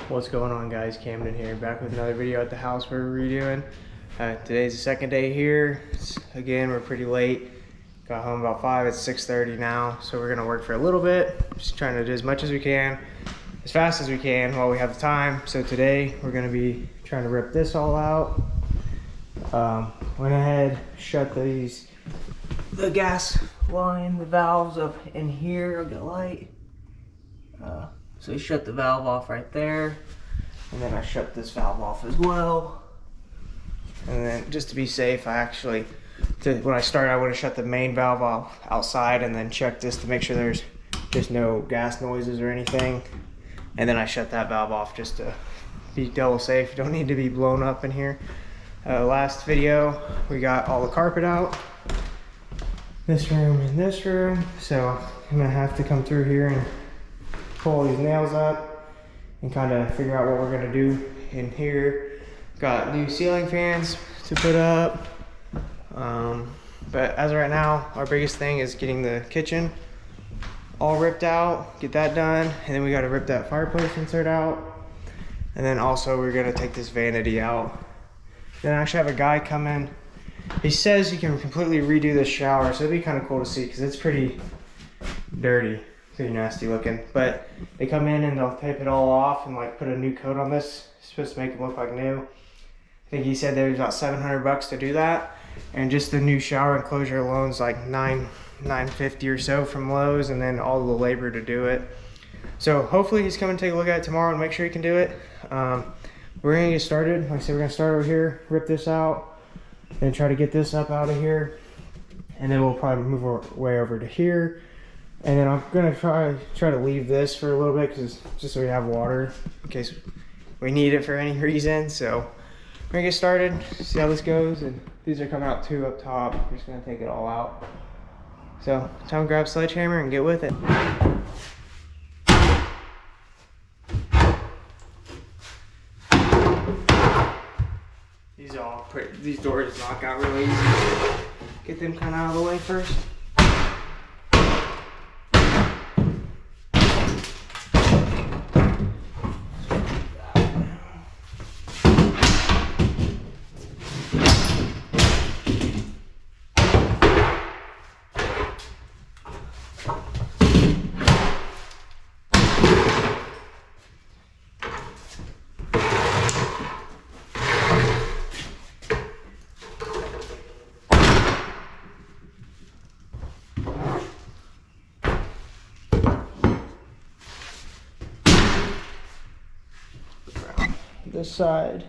What's going on, guys? Camden here, back with another video at the house we're redoing. Today's the second day here. Again, we're pretty late. Got home about 5, it's 6:30 now, so we're gonna work for a little bit. Just trying to do as much as we can, as fast as we can while we have the time. So today, we're gonna be trying to rip this all out. Went ahead, shut the gas line, the valves up in here. I'll get a light. So we shut the valve off right there, and then I shut this valve off as well. And then just to be safe, I actually, when I started, I would have shut the main valve off outside and then checked this to make sure there's just no gas noises or anything. And then I shut that valve off just to be double safe. Don't need to be blown up in here. Last video, we got all the carpet out. This room and this room. So I'm gonna have to come through here and pull these nails up and kind of figure out what we're gonna do in here. Got new ceiling fans to put up. But as of right now, our biggest thing is getting the kitchen all ripped out, get that done, and then we got to rip that fireplace insert out. And then also we're gonna take this vanity out. Then I actually have a guy come in. He says he can completely redo this shower, so it'd be kind of cool to see because it's pretty dirty. Pretty nasty looking, but they come in and they'll tape it all off and like put a new coat on this. It's supposed to make it look like new. I think he said there was about 700 bucks to do that, and just the new shower enclosure alone is like $950 or so from Lowe's, and then all the labor to do it. So hopefully he's coming to take a look at it tomorrow and make sure he can do it. We're gonna get started. Like I said, we're gonna start over here, rip this out, and try to get this up out of here, and then we'll probably move our way over to here. And then I'm gonna try to leave this for a little bit, because just so we have water in case we need it for any reason. So we're gonna get started, see how this goes. And these are coming out too up top. We're just gonna take it all out. So time to grab a sledgehammer and get with it. These doors knock out really easy. Get them kind of out of the way first. This side.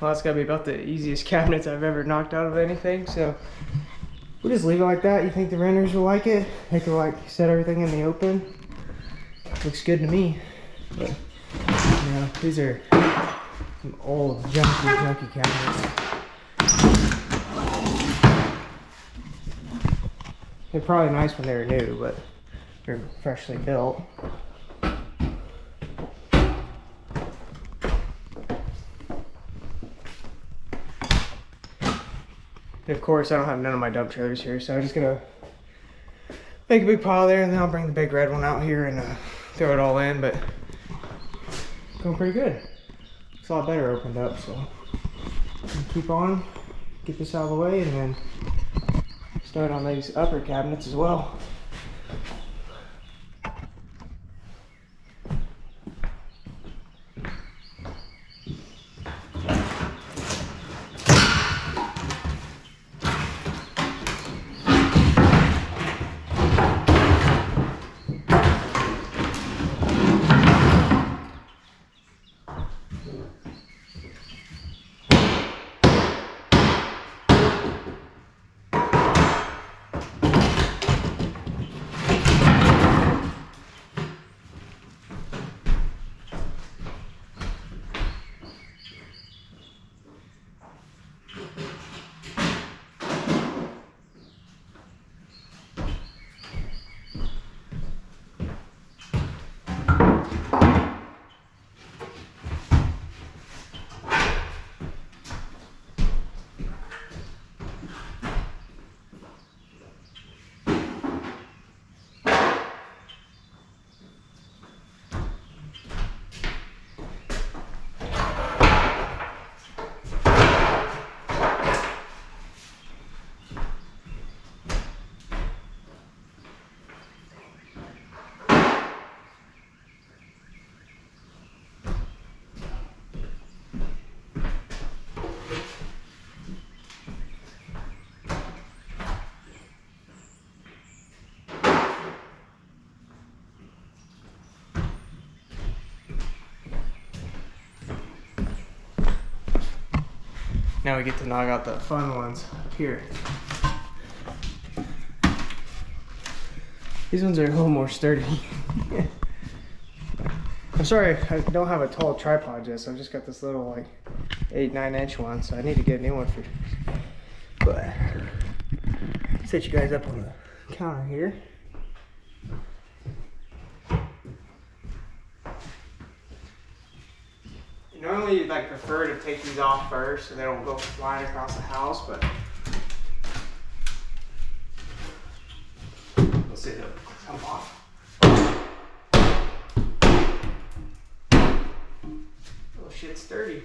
Well, that's gotta be about the easiest cabinets I've ever knocked out of anything, so we'll just leave it like that. You think the renters will like it? They could like set everything in the open. Looks good to me. But you know, these are some old junky cabinets. They're probably nice when they were new, but they're freshly built. And of course, I don't have none of my dump trailers here, so I'm just gonna make a big pile there, and then I'll bring the big red one out here and throw it all in. But going pretty good. It's a lot better opened up, so keep on, get this out of the way, and then start on these upper cabinets as well. Now we get to knock out the fun ones up here. These ones are a little more sturdy. I'm sorry, I don't have a tall tripod yet, so I've just got this little like 8-9 inch one, so I need to get a new one for. But set you guys up on the counter here. Normally you'd like prefer to take these off first so they don't go flying across the house, but we'll see them come off. Oh shit's dirty.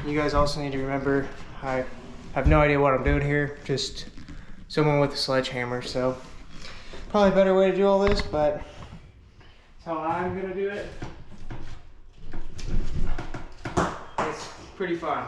You guys also need to remember, I have no idea what I'm doing here, just someone with a sledgehammer, so probably a better way to do all this, but that's how I'm gonna do it. It's pretty fun.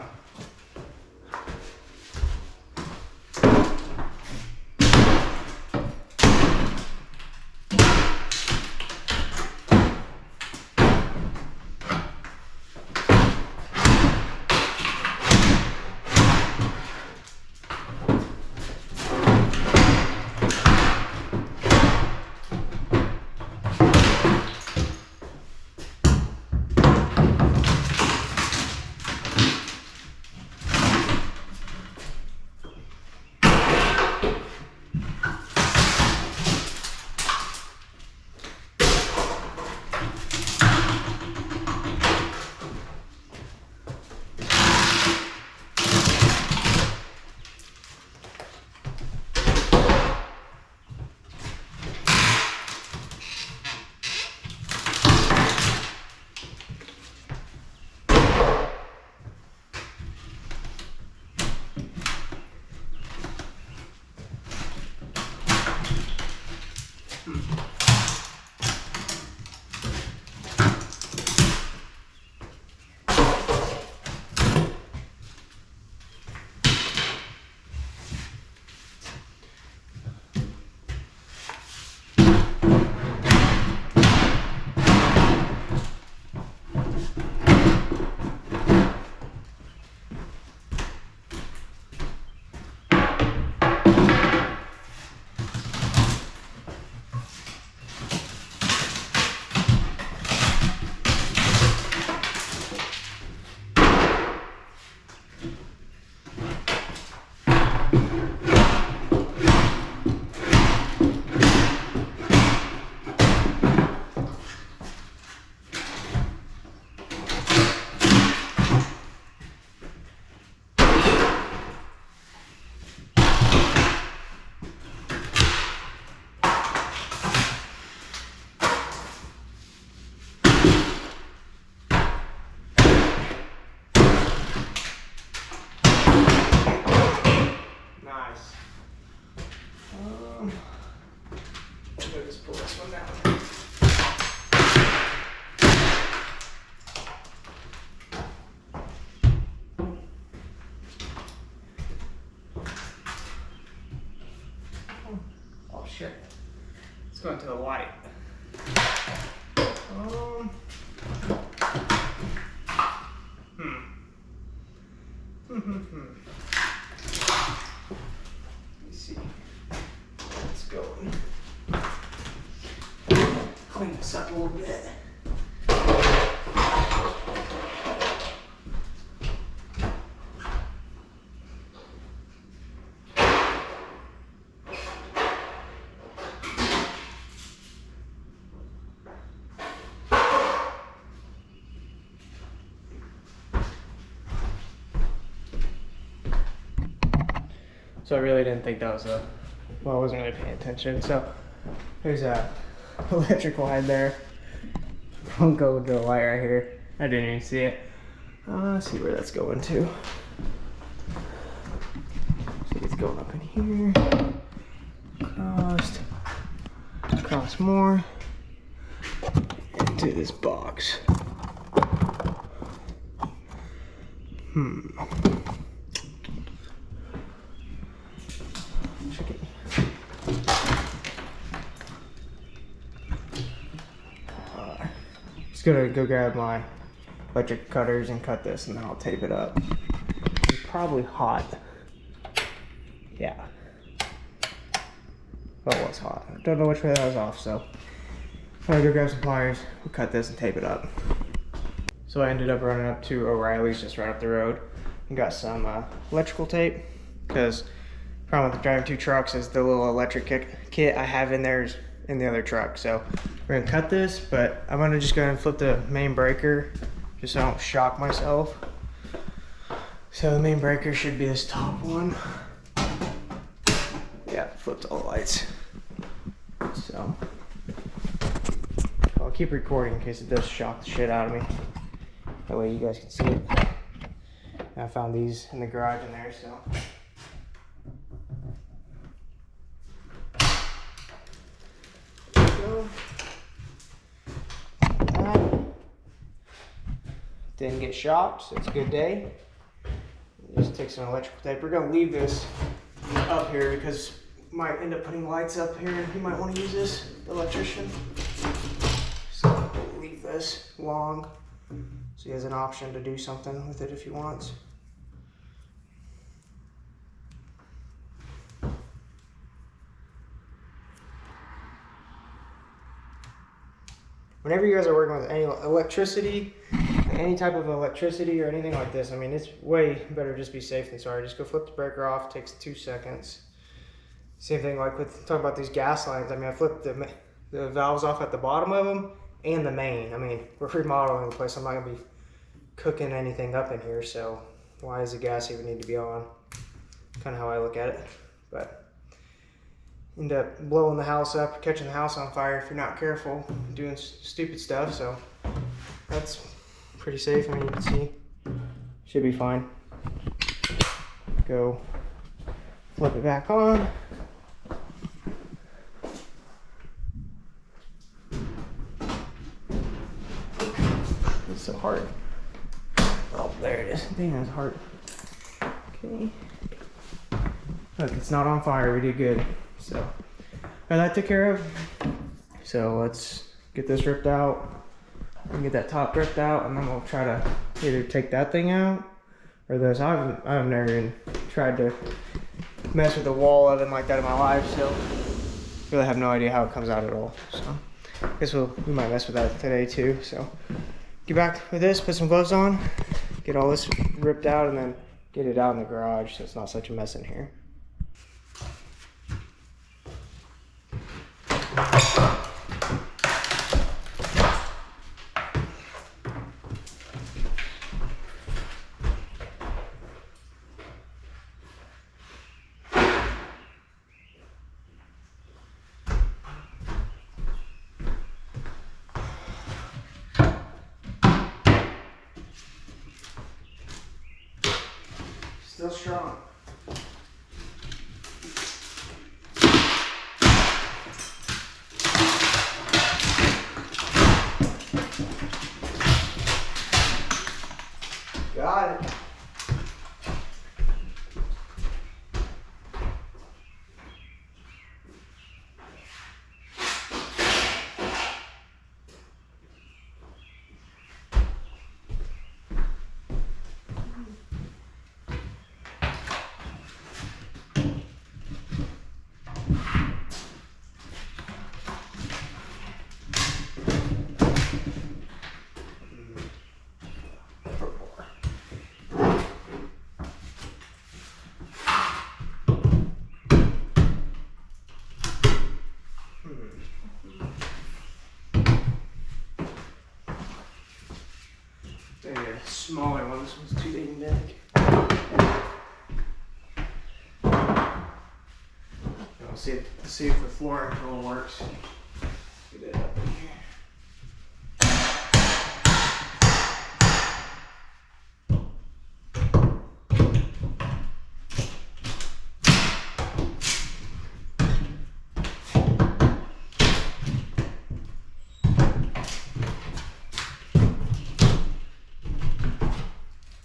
Let's go into the light. Let me see. Let's go. Clean this up a little bit. So I really didn't think that was well, I wasn't really paying attention. So there's a electrical head there. I'll go to the light right here. I didn't even see it. Let's see where that's going to. See, it's going up in here. Across more. Into this box. Just gonna go grab my electric cutters and cut this, and then I'll tape it up. It's probably hot. Yeah. Oh, it was hot. I don't know which way that was off, so I'm gonna go grab some pliers, we'll cut this and tape it up. So I ended up running up to O'Reilly's just right up the road and got some electrical tape, because the problem with driving 2 trucks is the little electric kit I have in there is in the other truck. So we're gonna cut this, but I'm gonna just go ahead and flip the main breaker just so I don't shock myself. So the main breaker should be this top one. Yeah, flipped all the lights. So I'll keep recording in case it does shock the shit out of me. That way you guys can see it. And I found these in the garage in there, so. Didn't get shocked, so it's a good day. Just take some electrical tape. We're gonna leave this up here because we might end up putting lights up here. He might want to use this, the electrician. So we'll leave this long so he has an option to do something with it if he wants. Whenever you guys are working with any electricity, any type of electricity or anything like this, I mean, it's way better just be safe than sorry. Just go flip the breaker off, takes 2 seconds. Same thing like with talking about these gas lines. I mean, I flipped the valves off at the bottom of them and the main. I mean, we're remodeling the place. I'm not gonna be cooking anything up in here, so why does the gas even need to be on? Kind of how I look at it. But end up blowing the house up, catching the house on fire if you're not careful, doing stupid stuff. So that's pretty safe. I mean, you can see, should be fine. Go flip it back on. It's so hard. Oh, there it is. Dang, that's hard. Okay. Look, it's not on fire. We did good. So, that took care of. So let's get this ripped out and get that top ripped out, and then we'll try to either take that thing out or this. I've never even tried to mess with a wall oven like that in my life, so really have no idea how it comes out at all. So I guess we might mess with that today too. So get back with this, put some gloves on, get all this ripped out, and then get it out in the garage so it's not such a mess in here. Still strong. Got it. Maybe a smaller one. This one's too dang big. We'll see if the flooring control works. Get it up in here.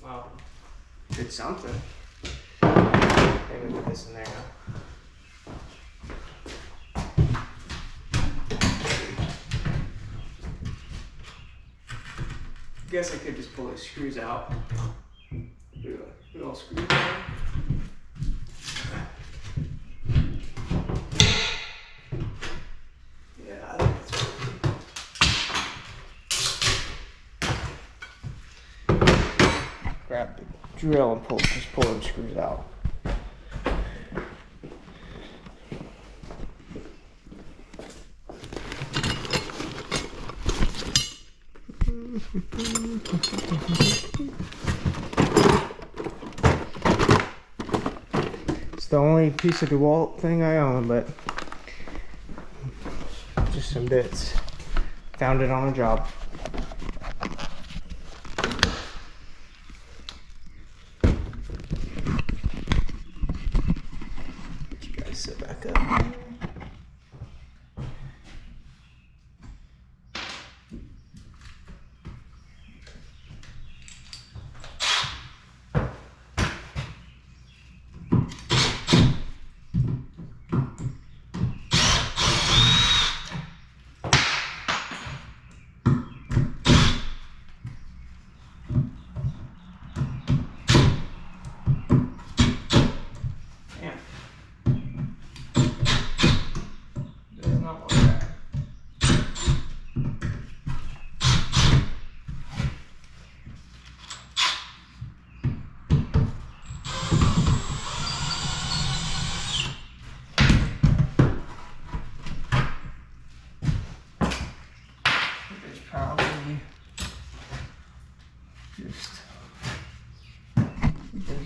Well, did something. Maybe put this in there now. I guess I could just pull the screws out. Do it all screwed down. Yeah, I think that's what. Grab the drill and just pull them screws out. It's the only piece of DeWalt thing I own, but just some bits. Found it on a job. You guys sit back up.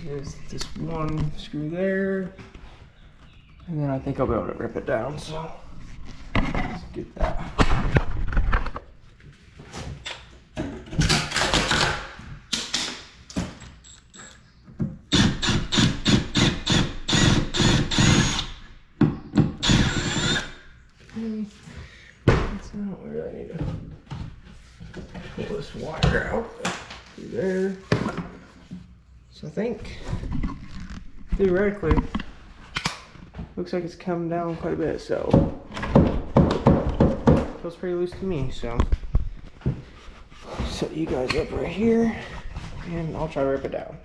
There's this one screw there, and then I think I'll be able to rip it down, so let's get that. That's not where I need to pull this wire out through there. So I think, theoretically, looks like it's come down quite a bit, so feels pretty loose to me, so set you guys up right here, and I'll try to rip it down.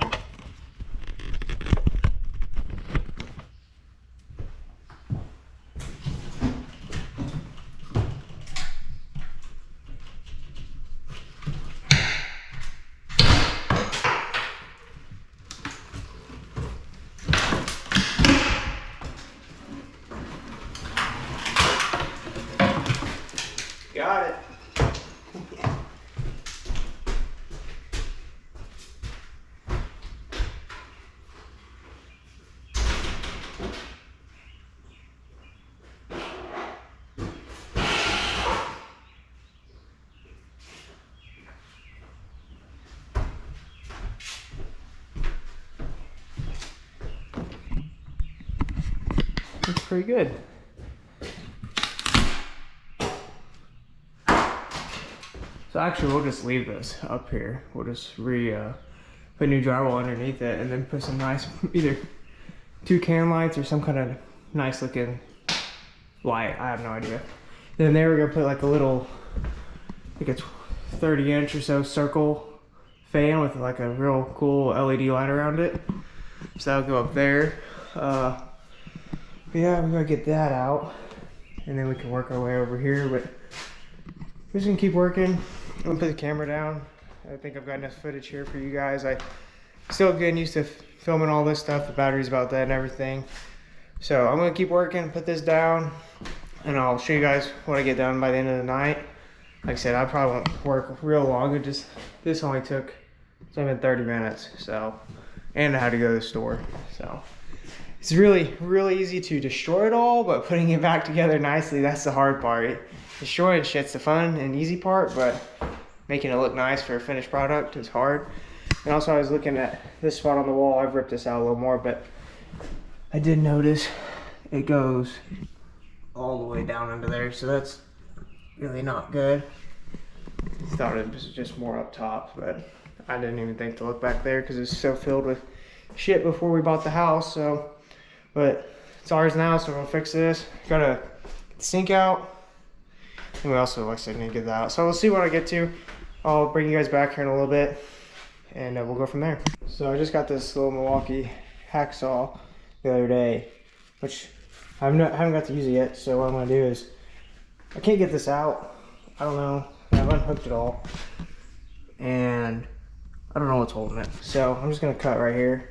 Got it. Looks pretty good. So actually we'll just leave this up here. We'll just put new drywall underneath it and then put some nice, either two can lights or some kind of nice looking light. I have no idea. Then there we're gonna put like a little, I think it's 30-inch or so circle fan with like a real cool LED light around it. So that'll go up there. Yeah, we're gonna get that out and then we can work our way over here, but we're just gonna keep working. I'm gonna put the camera down. I think I've got enough footage here for you guys. I still getting used to filming all this stuff, the battery's about dead and everything. So I'm gonna keep working, put this down, and I'll show you guys what I get done by the end of the night. Like I said, I probably won't work real long. This only took It's only been 30 minutes, so, and I had to go to the store, so. It's really, really easy to destroy it all, but putting it back together nicely, that's the hard part. Destroying shit's the fun and easy part, but making it look nice for a finished product is hard. And also I was looking at this spot on the wall. I've ripped this out a little more, but I did notice it goes all the way down into there, so that's really not good. I thought it was just more up top, but I didn't even think to look back there because it's so filled with shit before we bought the house. So, but it's ours now, so we're gonna fix this. Gotta get the sink out, and we also, like I said, need to get that out. So we'll see what I get to. I'll bring you guys back here in a little bit, and we'll go from there. So I just got this little Milwaukee hacksaw the other day, which I haven't got to use it yet. So what I'm gonna do is, I can't get this out. I don't know. I've unhooked it all, and I don't know what's holding it. So I'm just gonna cut right here,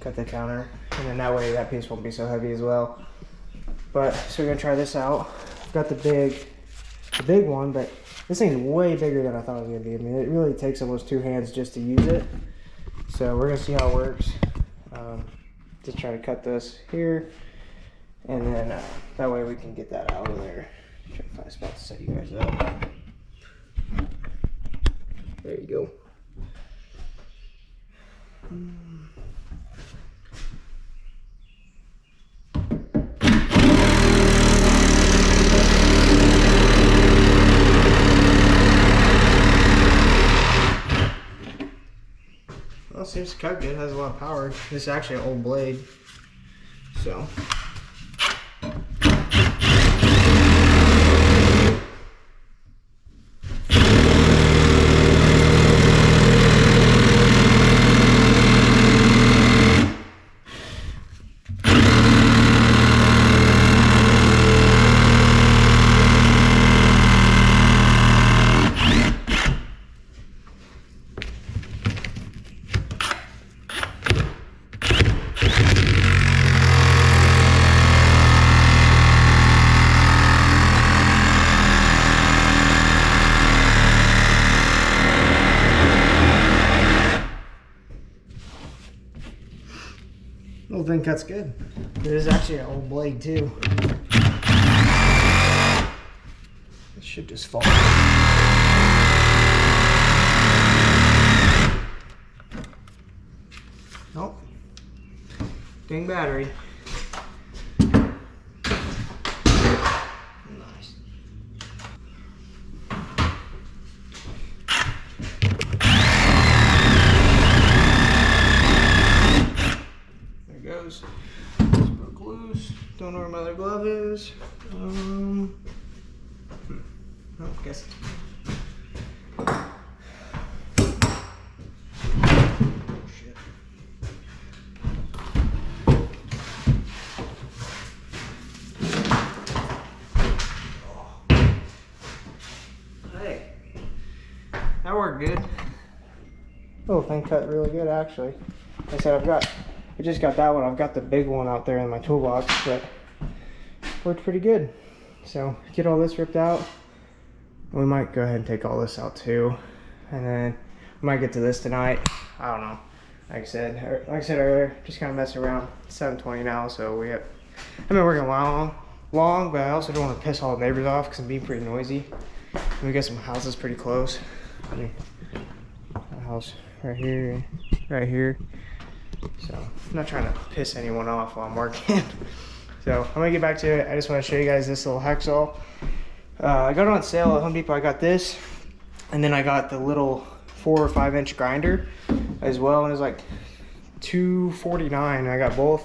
cut the counter, and then that way that piece won't be so heavy as well. But so we're gonna try this out. I've got the big one, but this thing's way bigger than I thought it was gonna be. I mean, it really takes almost 2 hands just to use it. So we're gonna see how it works. Just try to cut this here, and then that way we can get that out of there. Try to find a spot to set you guys up. There you go. Well, it seems to cut good. It has a lot of power. This is actually an old blade, so. Little thing cuts good. It is actually an old blade too. It should just fall. Nope. Dang battery. Nice. Goes. It's broke loose. Don't know where my other glove is. Oh, guess it's. Oh shit. Oh. Hey, that worked good. Little thing cut really good actually. Like I said, I just got that one. I've got the big one out there in my toolbox, but worked pretty good. So get all this ripped out. We might go ahead and take all this out too, and then we might get to this tonight. I don't know. Like I said earlier, just kind of messing around. It's 7:20 now, so I've been working long, but I also don't want to piss all the neighbors off because I'm being pretty noisy. And we got some houses pretty close. I mean, a house right here, right here. So I'm not trying to piss anyone off while I'm working. So I'm gonna get back to it. I just want to show you guys this little hacksaw. I got it on sale at Home Depot. I got this, and then I got the little 4 or 5 inch grinder as well, and it was like $2.49. I got both,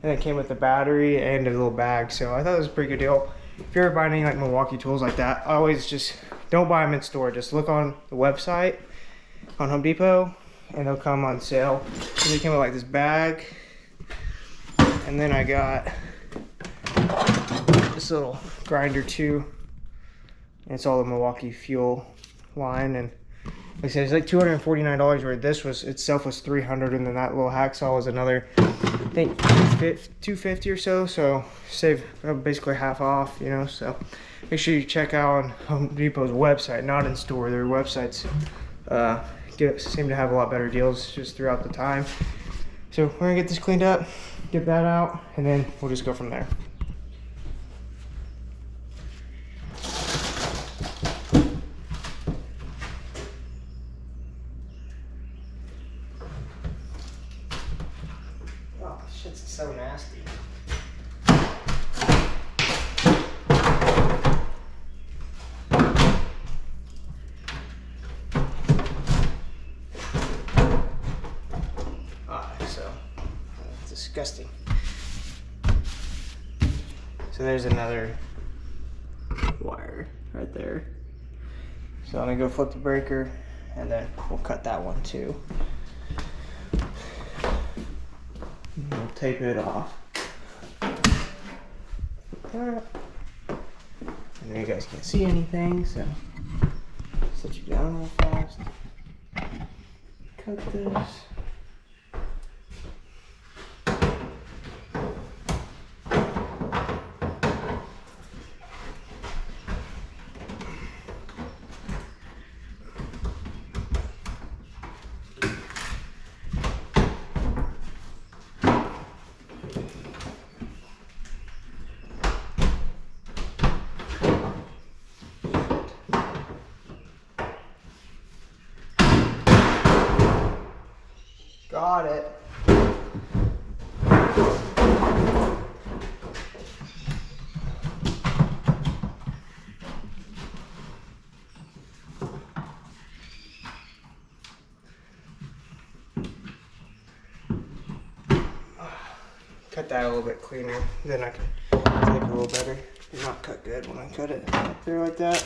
and it came with the battery and a little bag. So I thought it was a pretty good deal. If you're ever buying any like Milwaukee tools like that, I always just don't buy them in store. Just look on the website on Home Depot, and they'll come on sale. So they came with like this bag, and then I got this little grinder too. And it's all the Milwaukee fuel line, and like I said, it's like $249, where this was itself was $300, and then that little hacksaw was another, I think $250 or so. So save basically half off, you know. So make sure you check out on Home Depot's website, not in store. Their website's seem to have a lot better deals just throughout the time. So we're gonna get this cleaned up, get that out, and then we'll just go from there. Oh, this shit's so nasty. Disgusting. So there's another wire right there. So I'm gonna go flip the breaker and then we'll cut that one too. And we'll tape it off. I know you guys can't see anything, so set you down real fast. Cut this. Got it. Cut that a little bit cleaner, then I can tape it a little better. Did not cut good when I cut it up there like that.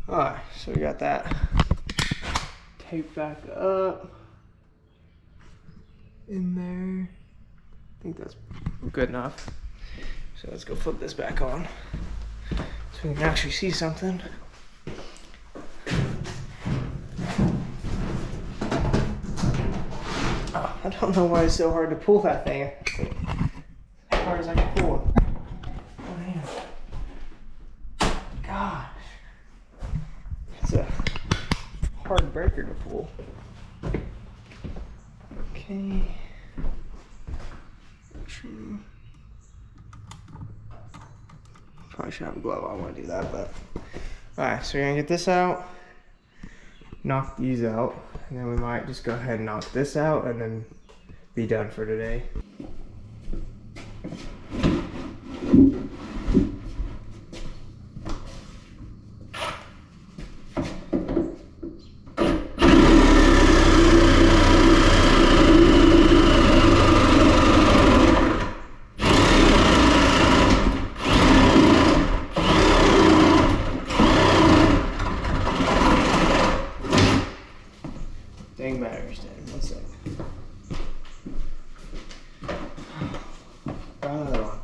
Alright, so we got that taped back up in there. I think that's good enough. So let's go flip this back on so we can actually see something. Oh, I don't know why it's so hard to pull that thing. As hard as I can pull it. Oh man. Gosh. It's a hard breaker to pull. Okay. Probably should have a glove on when I do that, but. Alright, so we're gonna get this out, knock these out, and then we might just go ahead and knock this out and then be done for today. Dang battery's dead. 1 second. Another one.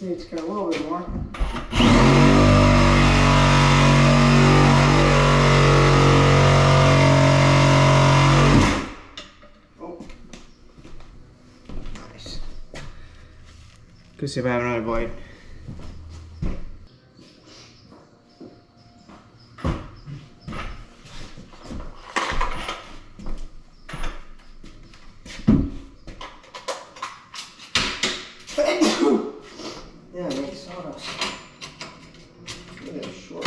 needs to cut a little bit more. Oh, nice. Good see if I have another blade. Yeah, make sawdust. Look at it short.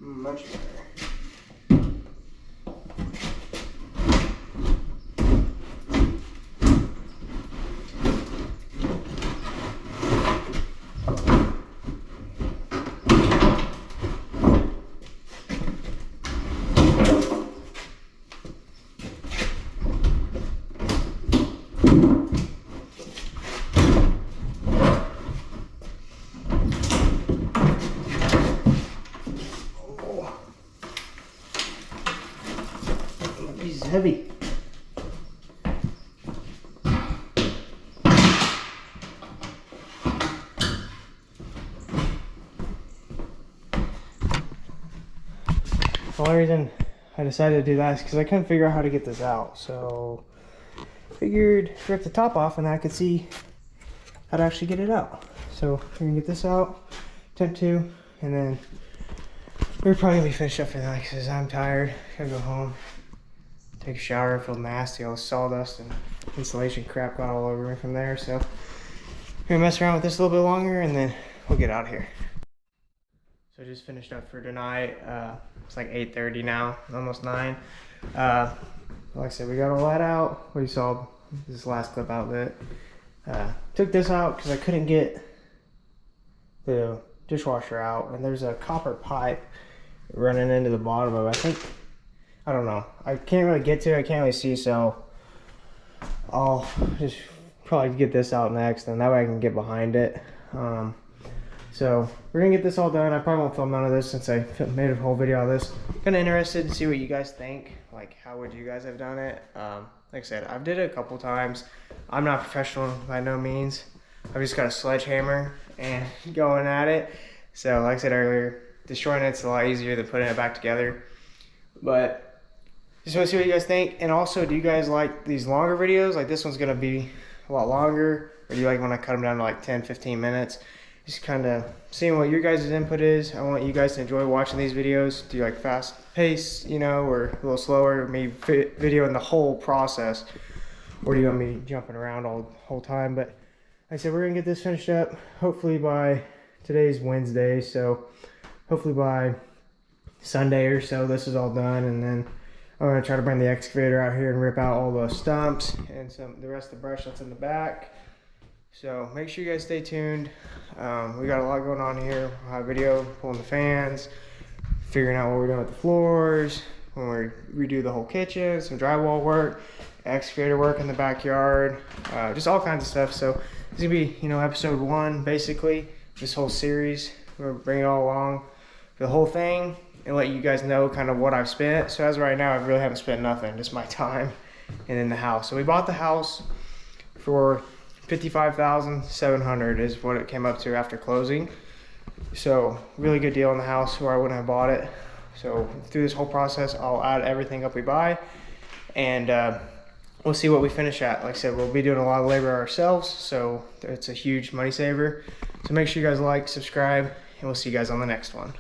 Much better. He's heavy. The only reason I decided to do that is because I couldn't figure out how to get this out. So figured rip the top off and I could see how to actually get it out. So we're gonna get this out, attempt to, and then we're probably gonna be finished up for the night because I'm tired. Gotta go home, take a shower, feel nasty, all the sawdust and insulation crap got all over me from there. So we're gonna mess around with this a little bit longer and then we'll get out of here. So just finished up for tonight. It's like 8:30 now, almost 9. Like I said, we got all that out. We saw this last clip out of it. Took this out because I couldn't get the dishwasher out, and there's a copper pipe running into the bottom of it. I don't know. I can't really get to it. I can't really see, so I'll just probably get this out next, and that way I can get behind it. So we're gonna get this all done. I probably won't film none of this since I made a whole video of this. Kind of interested to see what you guys think. Like, how would you guys have done it? Like I said, I've did it a couple times. I'm not professional by no means. I've just got a sledgehammer and going at it. So like I said earlier, destroying it's a lot easier than putting it back together. But just want to see what you guys think. And also, do you guys like these longer videos? Like this one's gonna be a lot longer, or do you like when I cut them down to like 10-15 minutes? Just kind of seeing what your guys' input is. I want you guys to enjoy watching these videos. Do you like fast pace, you know, or a little slower, maybe videoing the whole process, or do you want me jumping around all the whole time? But like I said, we're gonna get this finished up hopefully by, today's Wednesday, so hopefully by Sunday or so this is all done, and then I'm gonna try to bring the excavator out here and rip out all the stumps and the rest of the brush that's in the back. So make sure you guys stay tuned. We got a lot going on here. We'll have video, pulling the fans, figuring out what we're doing with the floors, when we redo the whole kitchen, some drywall work, excavator work in the backyard, just all kinds of stuff. So this is gonna be, you know, episode 1 basically, this whole series. We're gonna bring it all along for the whole thing and let you guys know kind of what I've spent. So as of right now, I really haven't spent nothing, just my time and in the house. So we bought the house for $55,700 is what it came up to after closing. So really good deal on the house, or I wouldn't have bought it. So through this whole process, I'll add everything up we buy, and we'll see what we finish at. Like I said, we'll be doing a lot of labor ourselves, so it's a huge money saver. So make sure you guys like, subscribe, and we'll see you guys on the next one.